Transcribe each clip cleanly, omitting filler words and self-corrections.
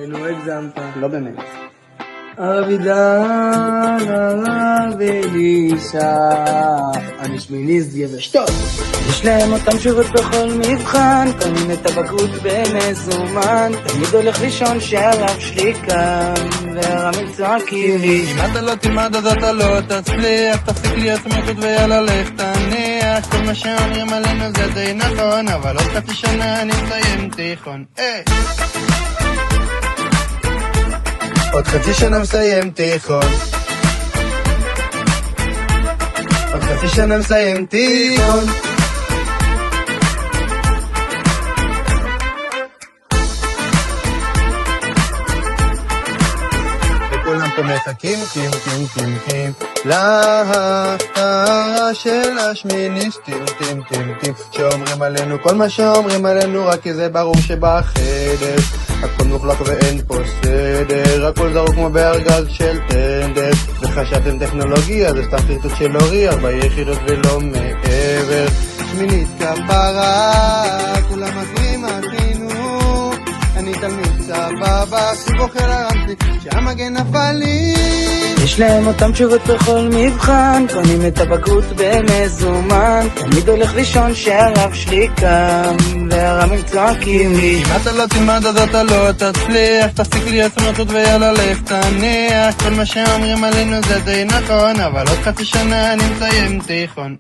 נו הגזמת. לא באמת. אבידן הרב אלישע, אני שמיניסט גבש. טוב, יש להם אותם תשובות בכל מבחן, קונים את הבגרות במזומן, תמיד הולך לישון שהרב שלי קם, והרמים צועקים לי, אם אתה לא תלמד אז אתה לא תצליח, תפסיק להיות סמכות ויאללה לך תניח, כל מה שאומרים עלינו זה די נכון, אבל עוד חצי שנה אני מסיים תיכון. עוד חצי שנה מסיים תיכון. עוד חצי שנה מסיים תיכון. וכולם פה מחכים, קים, להפתעה של השמיניסטים, טים, שאומרים עלינו כל מה שאומרים עלינו, רק כי זה ברור שבחדר הכל מוחלק ואין פה סדר, הכל זרוק כמו בארגז של טנדר, וחשבתם טכנולוגיה זה סתם חרטוט של אורי, 4 יחידות ולא מעבר. שמינית כפרה, כולם מתאים החינוך, אני תלמיד סבבה, סיבוך אל הרמתי שהמגן נפל לי. יש להם אותם תשובות בכל מבחן, קונים את הבגרות במזומן, תמיד הולך לישון שהרב שלי קם, והרמים צועקים לי, אם אתה לא תלמד אז אתה לא תצליח, תפסיק להיות סמכות ויאללה לך תניח, כל מה שאומרים עלינו זה די נכון, אבל עוד חצי שנה אני מסיים תיכון.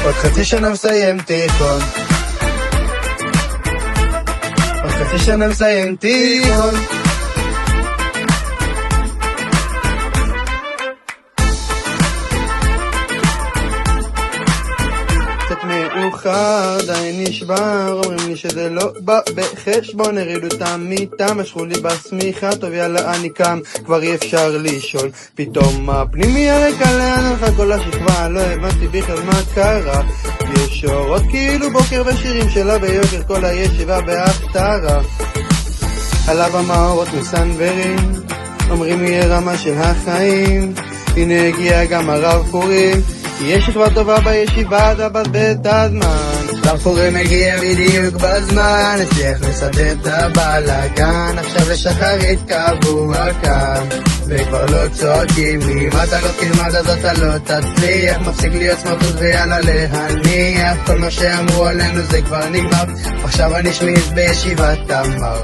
עוד חצי שנה מסיים תיכון. עוד חצי שנה מסיים תיכון. קצת מאוחר, די נשבר, אומרים לי שזה לא בא בחשבון, הרידו את המיטה, משכו לי בסמיכה, טוב יאללה אני קם, כבר אי אפשר לשאול, פתאום הפנימי הרקע לאן הלכה כל השכבה, לא הבנתי בכלל מה קרה, יש אורות כאילו בוקר ושירים שלה ביוקר, כל הישיבה בהפטרה, על הבמה אורות מסנברים, אומרים יהיה רמה של החיים, הנה הגיע גם הרב פורים, יש שכבה טובה בישיבה, דבת בית הזמן, רב פורים מגיע בדיוק בזמן, הצליח לסדר את הבלגן, עכשיו לשחרית קבוע כאן, וכבר לא צועקים לי, אם אתה לא תלמד אז אתה לא תצליח, מפסיק להיות סמרטוט ויאללה להניח, כל מה שאמרו עלינו זה כבר נגמר, עכשיו אני שמיניסט בישיבת תמר.